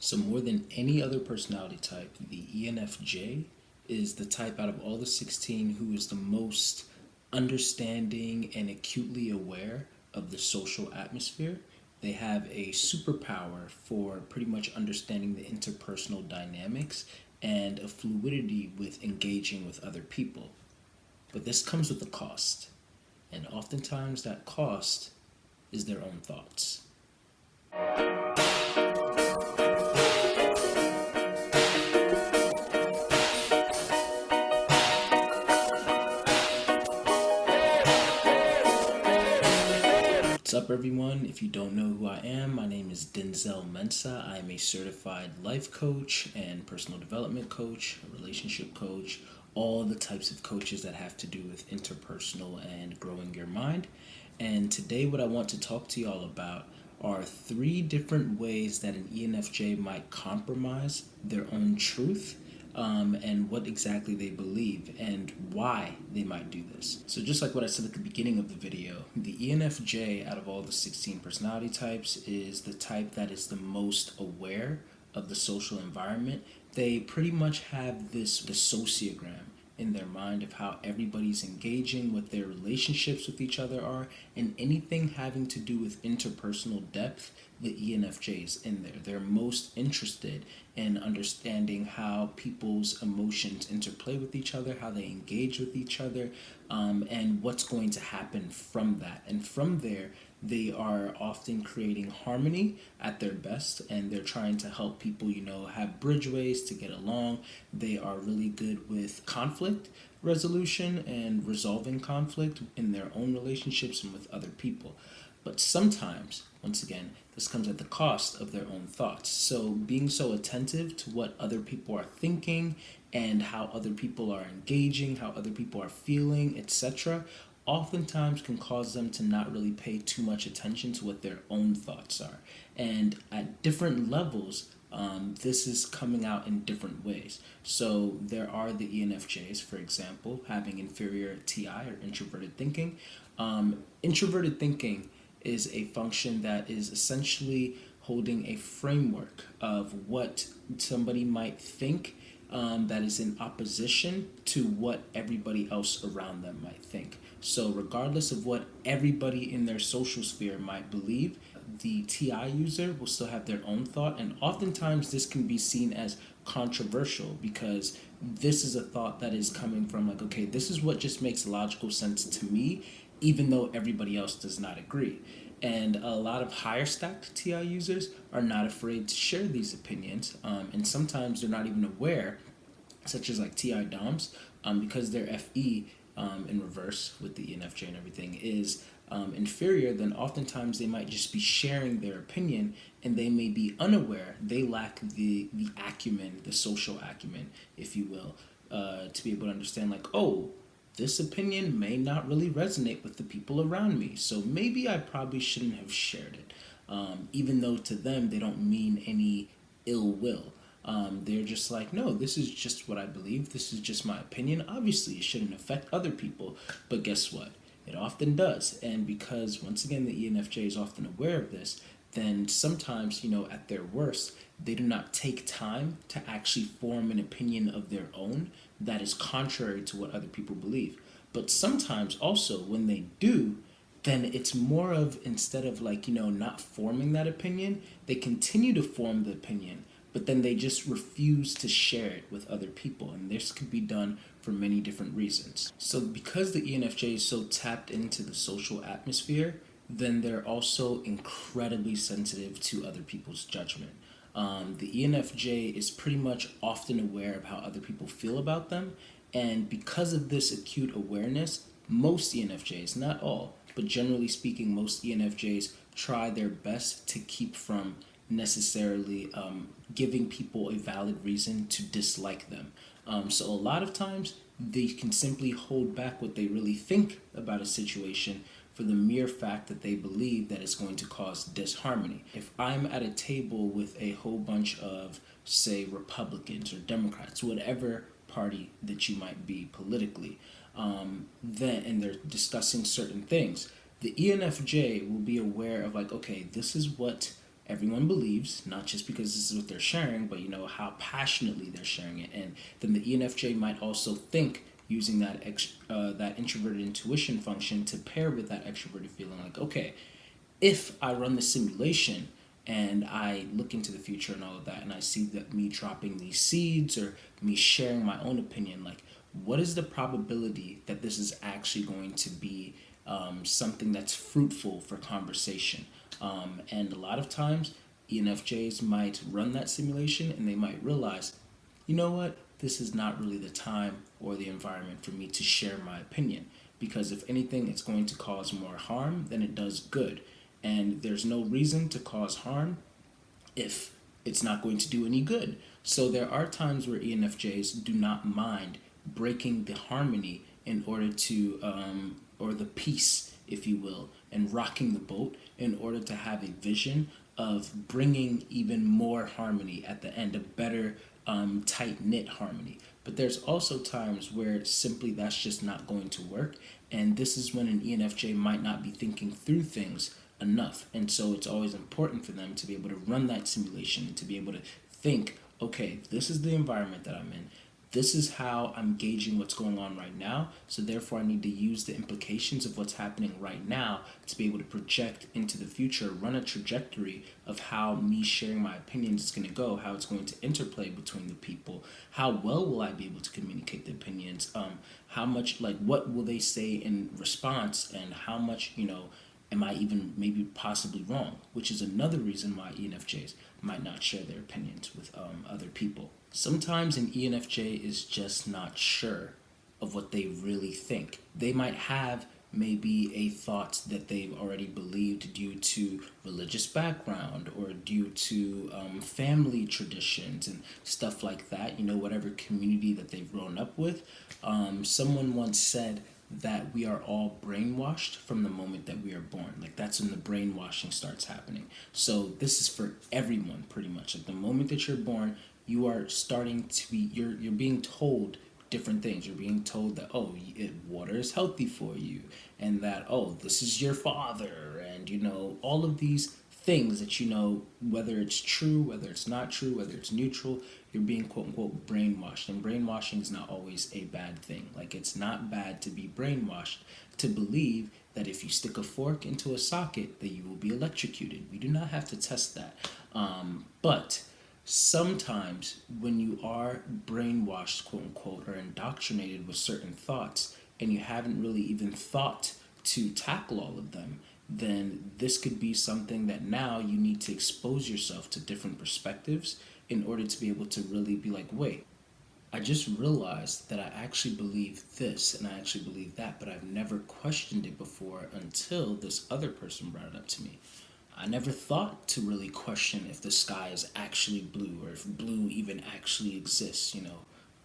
So more than any other personality type, the ENFJ is the type out of all the 16 who is the most understanding and acutely aware of the social atmosphere. They have a superpower for pretty much understanding the interpersonal dynamics and a fluidity with engaging with other people. But this comes with a cost, and oftentimes that cost is their own thoughts. What's up, everyone? If you don't know who I am, my name is Denzel Mensah. I am a certified life coach and personal development coach, a relationship coach, all the types of coaches that have to do with interpersonal and growing your mind. And today, what I want to talk to y'all about are three different ways that an ENFJ might compromise their own truth, and what exactly they believe and why they might do this. So just like what I said at the beginning of the video, the ENFJ out of all the 16 personality types is the type that is the most aware of the social environment. They pretty much have this sociogram in their mind of how everybody's engaging, what their relationships with each other are, and anything having to do with interpersonal depth, the ENFJ is in there. They're most interested in understanding how people's emotions interplay with each other, how they engage with each other, and what's going to happen from that. And from there, they are often creating harmony at their best, and they're trying to help people, have bridgeways to get along. They are really good with conflict resolution and resolving conflict in their own relationships and with other people. But sometimes, once again, this comes at the cost of their own thoughts. So being so attentive to what other people are thinking and how other people are engaging, how other people are feeling, etc., oftentimes can cause them to not really pay too much attention to what their own thoughts are. And at different levels, this is coming out in different ways. So there are the ENFJs, for example, having inferior TI or introverted thinking. Introverted thinking is a function that is essentially holding a framework of what somebody might think, that is in opposition to what everybody else around them might think. So regardless of what everybody in their social sphere might believe, the TI user will still have their own thought, and oftentimes this can be seen as controversial because this is a thought that is coming from like, okay, this is what just makes logical sense to me, even though everybody else does not agree. And a lot of higher stacked TI users are not afraid to share these opinions, and sometimes they're not even aware, such as like TI DOMs, because their FE, in reverse with the ENFJ and everything, is inferior, then oftentimes they might just be sharing their opinion and they may be unaware. They lack the acumen, the social acumen, if you will, to be able to understand like, oh, this opinion may not really resonate with the people around me, so maybe I probably shouldn't have shared it, even though to them they don't mean any ill will. They're just like, no, this is just what I believe. This is just my opinion. Obviously, it shouldn't affect other people, but guess what? It often does. And because, once again, the ENFJ is often aware of this, then sometimes, at their worst, they do not take time to actually form an opinion of their own that is contrary to what other people believe. But sometimes also when they do, then it's more of, instead of like, not forming that opinion, they continue to form the opinion, but then they just refuse to share it with other people. And this could be done for many different reasons. So because the ENFJ is so tapped into the social atmosphere, then they're also incredibly sensitive to other people's judgment. The ENFJ is pretty much often aware of how other people feel about them. And because of this acute awareness, most ENFJs, not all, but generally speaking, most ENFJs try their best to keep from necessarily giving people a valid reason to dislike them. So a lot of times they can simply hold back what they really think about a situation for the mere fact that they believe that it's going to cause disharmony. If I'm at a table with a whole bunch of, say, Republicans or Democrats, whatever party that you might be politically, then and they're discussing certain things, the ENFJ will be aware of like, okay, this is what everyone believes, not just because this is what they're sharing, but how passionately they're sharing it. And then the ENFJ might also think using that introverted intuition function to pair with that extroverted feeling, like, okay, if I run the simulation and I look into the future and all of that, and I see that me dropping these seeds or me sharing my own opinion, like, what is the probability that this is actually going to be something that's fruitful for conversation? And a lot of times, ENFJs might run that simulation and they might realize, you know what, this is not really the time or the environment for me to share my opinion. Because if anything, it's going to cause more harm than it does good. And there's no reason to cause harm if it's not going to do any good. So there are times where ENFJs do not mind breaking the harmony in order to, or the peace, if you will, and rocking the boat in order to have a vision of bringing even more harmony at the end, a better tight knit harmony. But there's also times where simply that's just not going to work, and this is when an ENFJ might not be thinking through things enough. And so it's always important for them to be able to run that simulation and to be able to think, okay, this is the environment that I'm in. This is how I'm gauging what's going on right now. So therefore, I need to use the implications of what's happening right now to be able to project into the future, run a trajectory of how me sharing my opinions is going to go, how it's going to interplay between the people, how well will I be able to communicate the opinions, how much, like, what will they say in response, and how much, am I even maybe possibly wrong, which is another reason why ENFJs might not share their opinions with other people. Sometimes an ENFJ is just not sure of what they really think. They might have maybe a thought that they've already believed due to religious background or due to family traditions and stuff like that, whatever community that they've grown up with. Someone once said that we are all brainwashed from the moment that we are born. Like, that's when the brainwashing starts happening. So this is for everyone pretty much. Like, the moment that you're born, you are starting to be you're being told different things. You're being told that, oh, water is healthy for you, and that, oh, this is your father, and all of these things that, whether it's true, whether it's not true, whether it's neutral, you're being quote unquote brainwashed. And brainwashing is not always a bad thing. Like, it's not bad to be brainwashed, to believe that if you stick a fork into a socket that you will be electrocuted. We do not have to test that. But sometimes when you are brainwashed, quote unquote, or indoctrinated with certain thoughts, and you haven't really even thought to tackle all of them, then this could be something that now you need to expose yourself to different perspectives in order to be able to really be like, wait, I just realized that I actually believe this and I actually believe that, but I've never questioned it before until this other person brought it up to me. I never thought to really question if the sky is actually blue or if blue even actually exists,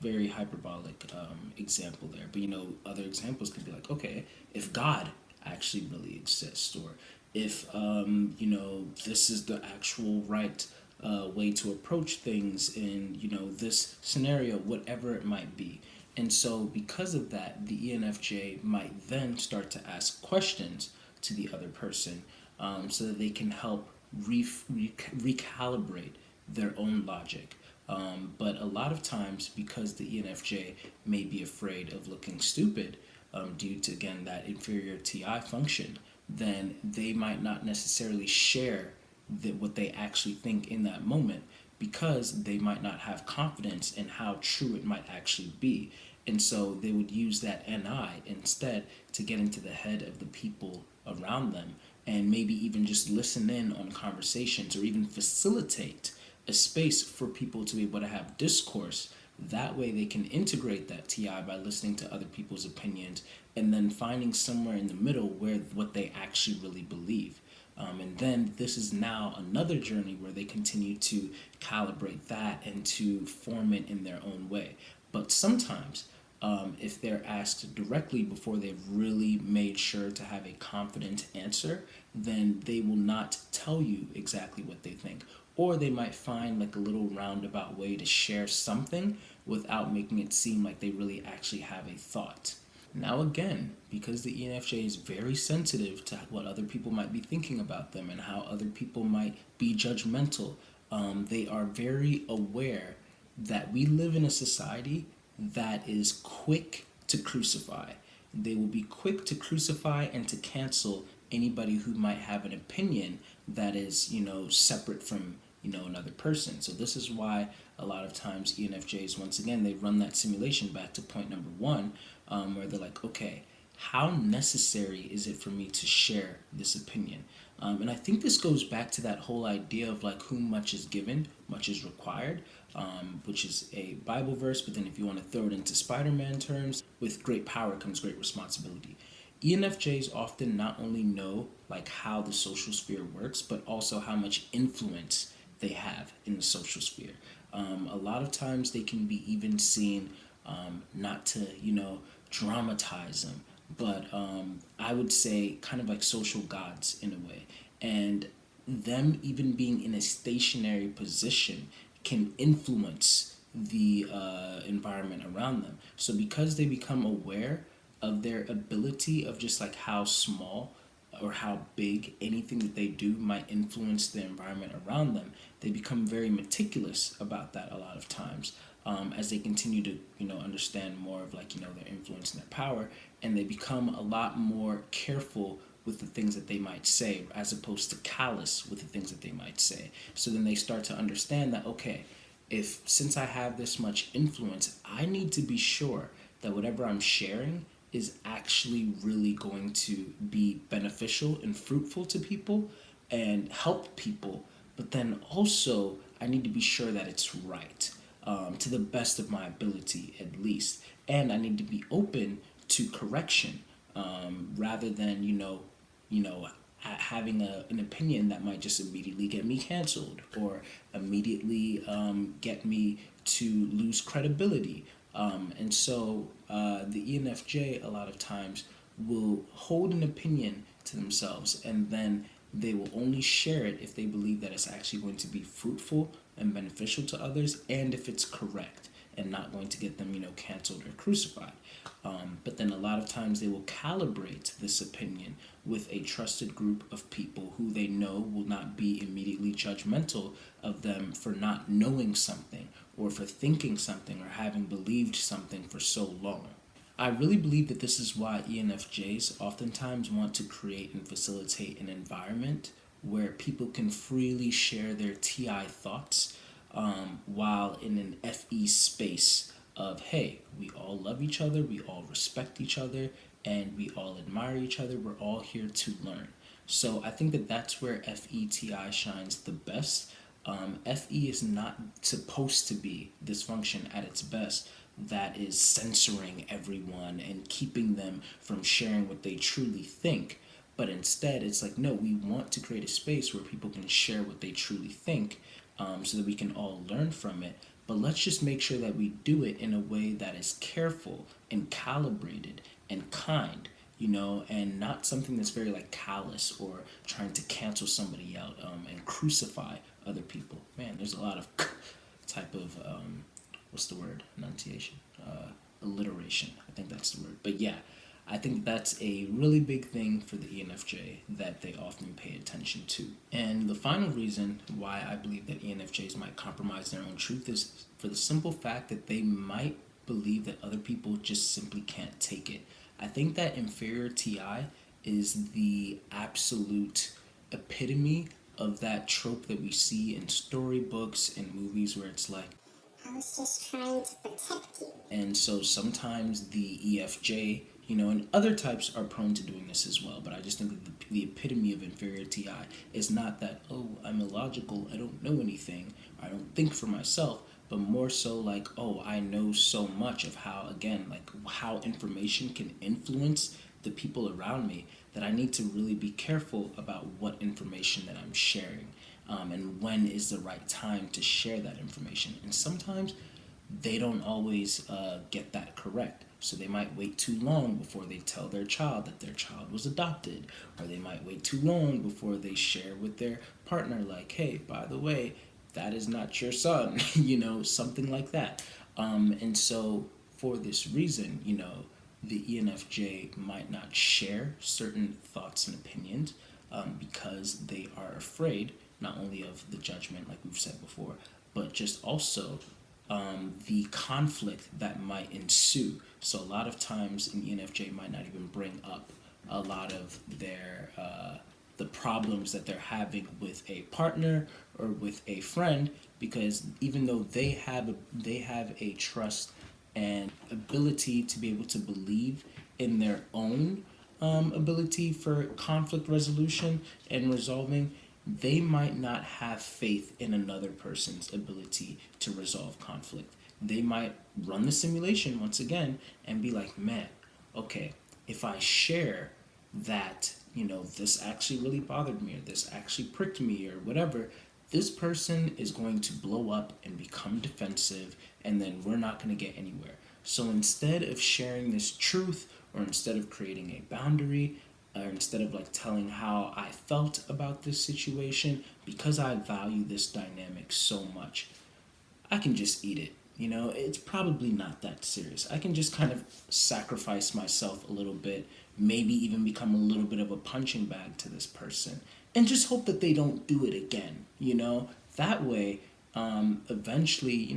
Very hyperbolic example there. But, other examples could be like, okay, if God actually really exists, or if, this is the actual right way to approach things in, this scenario, whatever it might be. And so, because of that, the ENFJ might then start to ask questions to the other person, so that they can help recalibrate their own logic. But a lot of times, because the ENFJ may be afraid of looking stupid due to, again, that inferior TI function, then they might not necessarily share what they actually think in that moment, because they might not have confidence in how true it might actually be. And so they would use that NI instead to get into the head of the people around them, and maybe even just listen in on conversations or even facilitate a space for people to be able to have discourse. That way they can integrate that TI by listening to other people's opinions and then finding somewhere in the middle where what they actually really believe. And then this is now another journey where they continue to calibrate that and to form it in their own way. But sometimes, if they're asked directly before they've really made sure to have a confident answer, then they will not tell you exactly what they think. Or they might find like a little roundabout way to share something without making it seem like they really actually have a thought. Now, again, because the ENFJ is very sensitive to what other people might be thinking about them and how other people might be judgmental, they are very aware that we live in a society that is quick to crucify. They will be quick to crucify and to cancel anybody who might have an opinion that is, separate from, another person. So this is why a lot of times ENFJs, once again, they run that simulation back to point number one, where they're like, okay, how necessary is it for me to share this opinion? And I think this goes back to that whole idea of like, whom much is given, much is required, which is a Bible verse. But then if you want to throw it into Spider-Man terms, with great power comes great responsibility. ENFJs often not only know like how the social sphere works, but also how much influence they have in the social sphere. A lot of times they can be even seen, not to, dramatize them, but I would say kind of like social gods in a way. And them even being in a stationary position can influence the environment around them. So because they become aware of their ability of just like how small or how big anything that they do might influence the environment around them, they become very meticulous about that a lot of times, as they continue to understand more of like their influence and their power, and they become a lot more careful with the things that they might say as opposed to callous with the things that they might say. So then they start to understand that, okay, if since I have this much influence, I need to be sure that whatever I'm sharing is actually really going to be beneficial and fruitful to people and help people. But then also, I need to be sure that it's right, to the best of my ability at least. And I need to be open to correction, rather than, having an opinion that might just immediately get me canceled or immediately get me to lose credibility. And so the ENFJ a lot of times will hold an opinion to themselves, and then they will only share it if they believe that it's actually going to be fruitful and beneficial to others, and if it's correct and not going to get them, canceled or crucified. But then a lot of times they will calibrate this opinion with a trusted group of people who they know will not be immediately judgmental of them for not knowing something or for thinking something or having believed something for so long. I really believe that this is why ENFJs oftentimes want to create and facilitate an environment where people can freely share their TI thoughts, while in an FE space of, hey, we all love each other, we all respect each other, and we all admire each other. We're all here to learn. So I think that that's where FETI shines the best. FE is not supposed to be this function at its best that is censoring everyone and keeping them from sharing what they truly think. But instead, it's like, no, we want to create a space where people can share what they truly think, so that we can all learn from it. But let's just make sure that we do it in a way that is careful and calibrated and kind, and not something that's very like callous or trying to cancel somebody out, and crucify other people. Man, there's a lot of type of, what's the word? Enunciation? Alliteration. I think that's the word. But yeah, I think that's a really big thing for the ENFJ that they often pay attention to. And the final reason why I believe that ENFJs might compromise their own truth is for the simple fact that they might believe that other people just simply can't take it. I think that inferior TI is the absolute epitome of that trope that we see in storybooks and movies where it's like, I was just trying to protect you. and so sometimes the EFJ, and other types are prone to doing this as well. But I just think that the epitome of inferior TI is not that, oh, I'm illogical, I don't know anything, I don't think for myself, but more so like, oh, I know so much of how, again, like how information can influence the people around me that I need to really be careful about what information that I'm sharing, and when is the right time to share that information. And sometimes they don't always get that correct. So they might wait too long before they tell their child that their child was adopted, or they might wait too long before they share with their partner, like, hey, by the way, that is not your son, something like that. And so for this reason, the ENFJ might not share certain thoughts and opinions because they are afraid not only of the judgment, like we've said before, but just also the conflict that might ensue. So a lot of times an ENFJ might not even bring up a lot of their the problems that they're having with a partner or with a friend, because even though they have a trust and ability to be able to believe in their own ability for conflict resolution and resolving, they might not have faith in another person's ability to resolve conflict. They might run the simulation once again and be like, man, okay, if I share that, this actually really bothered me, or this actually pricked me, or whatever, this person is going to blow up and become defensive, and then we're not going to get anywhere. So instead of sharing this truth, or instead of creating a boundary, or instead of like telling how I felt about this situation, because I value this dynamic so much, I can just eat it. It's probably not that serious. I can just kind of sacrifice myself a little bit, maybe even become a little bit of a punching bag to this person, and just hope that they don't do it again. That way, eventually,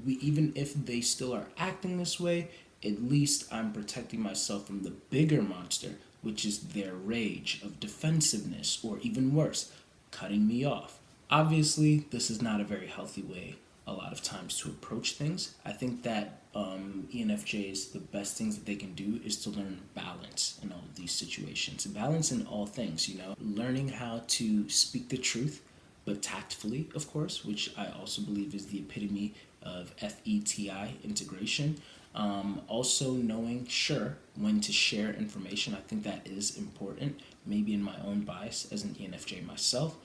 even if they still are acting this way, at least I'm protecting myself from the bigger monster, which is their rage of defensiveness, or even worse, cutting me off. Obviously, this is not a very healthy way a lot of times to approach things. I think that ENFJs, the best things that they can do is to learn balance in all of these situations. Balance in all things, learning how to speak the truth, but tactfully, of course, which I also believe is the epitome of FETI integration. Also knowing, sure, when to share information. I think that is important, maybe in my own bias as an ENFJ myself,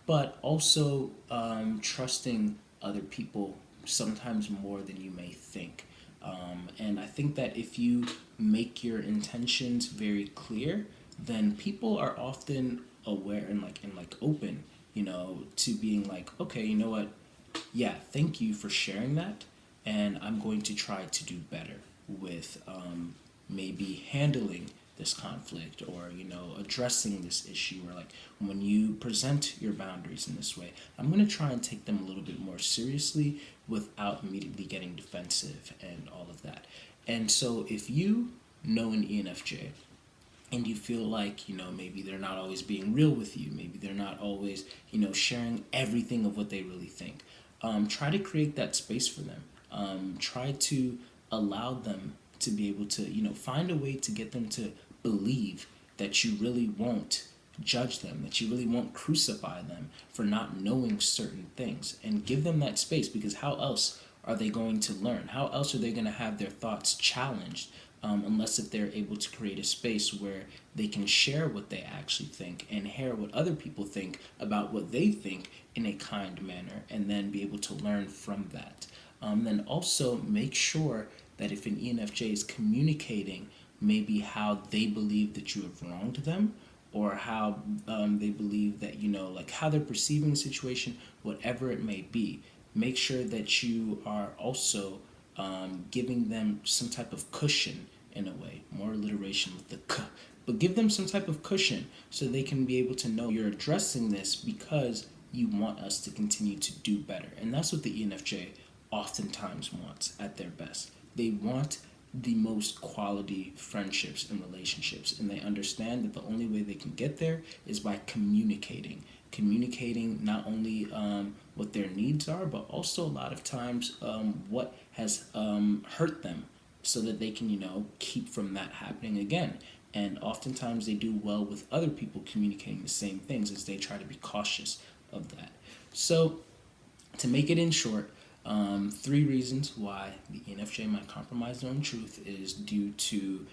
but also trusting other people sometimes more than you may think. And I think that if you make your intentions very clear, then people are often aware and like open, to being like, okay, you know what? Yeah, thank you for sharing that, and I'm going to try to do better with maybe handling this conflict, or addressing this issue, or like when you present your boundaries in this way, I'm going to try and take them a little bit more seriously without immediately getting defensive and all of that. And so if you know an ENFJ and you feel like maybe they're not always being real with you, maybe they're not always sharing everything of what they really think, try to create that space for them. Try to allow them to be able to find a way to get them to believe that you really won't judge them, that you really won't crucify them for not knowing certain things, and give them that space, because how else are they going to learn? How else are they going to have their thoughts challenged, unless if they're able to create a space where they can share what they actually think and hear what other people think about what they think in a kind manner, and then be able to learn from that. Then also make sure that if an ENFJ is communicating maybe how they believe that you have wronged them, or how they believe that, like how they're perceiving the situation, whatever it may be, make sure that you are also giving them some type of cushion in a way, more alliteration with the k, but give them some type of cushion so they can be able to know you're addressing this because you want us to continue to do better. And that's what the ENFJ oftentimes wants at their best. They want the most quality friendships and relationships, and they understand that the only way they can get there is by communicating not only what their needs are, but also a lot of times what has hurt them, so that they can keep from that happening again. And oftentimes they do well with other people communicating the same things, as they try to be cautious of that. So to make it in short, 3 reasons why the ENFJ might compromise their own truth is due to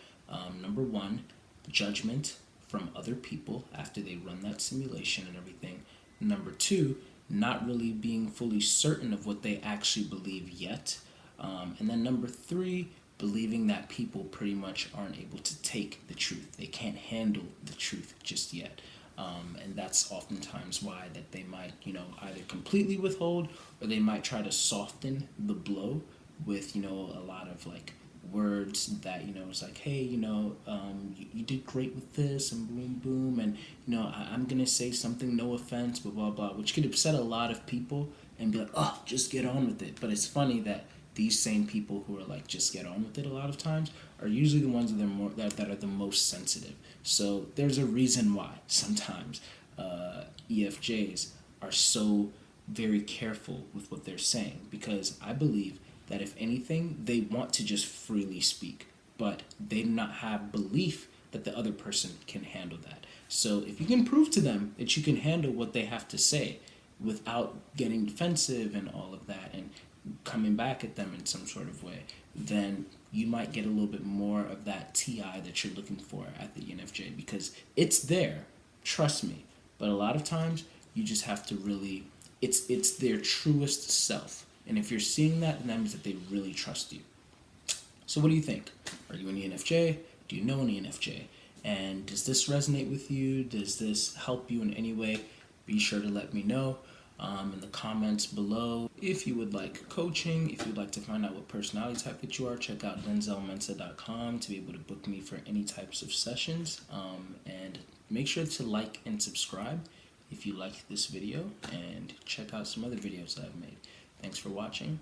number 1, judgment from other people after they run that simulation and everything. Number 2, not really being fully certain of what they actually believe yet. And then number 3, believing that people pretty much aren't able to take the truth. They can't handle the truth just yet. And that's oftentimes why that they might, either completely withhold, or they might try to soften the blow with, a lot of like words that, it's like, hey, you did great with this, and boom, boom, and, I'm going to say something, no offense, blah, blah, blah, which could upset a lot of people and be like, oh, just get on with it. But it's funny that these same people who are like, just get on with it a lot of times are usually the ones that are the most sensitive. So there's a reason why sometimes EFJs are so very careful with what they're saying, because I believe that if anything, they want to just freely speak, but they do not have belief that the other person can handle that. So if you can prove to them that you can handle what they have to say without getting defensive and all of that and coming back at them in some sort of way, then you might get a little bit more of that TI that you're looking for at the ENFJ, because it's there, trust me. But a lot of times you just have to really, it's their truest self. And if you're seeing that, then that means that they really trust you. So what do you think? Are you an ENFJ? Do you know an ENFJ? And does this resonate with you? Does this help you in any way? Be sure to let me know in the comments below. If you would like coaching, if you'd like to find out what personality type that you are, check out denzelmensah.com to be able to book me for any types of sessions. And make sure to like and subscribe if you like this video, and check out some other videos that I've made. Thanks for watching.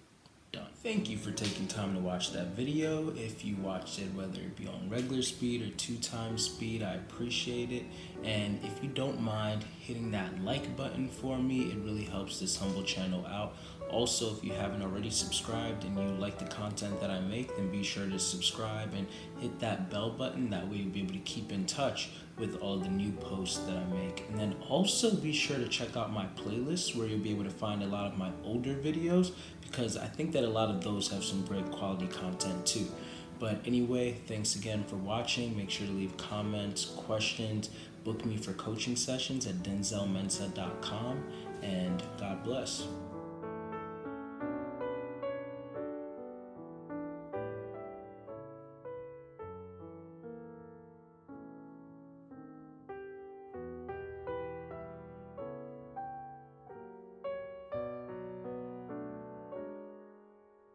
Done. Thank you for taking time to watch that video. If you watched it, whether it be on regular speed or 2x speed, I appreciate it. And if you don't mind hitting that like button for me, it really helps this humble channel out. Also, if you haven't already subscribed and you like the content that I make, then be sure to subscribe and hit that bell button. That way you'll be able to keep in touch with all the new posts that I make. And then also be sure to check out my playlist, where you'll be able to find a lot of my older videos, because I think that a lot of those have some great quality content too. But anyway, thanks again for watching. Make sure to leave comments, questions, book me for coaching sessions at denzelmensah.com, and God bless.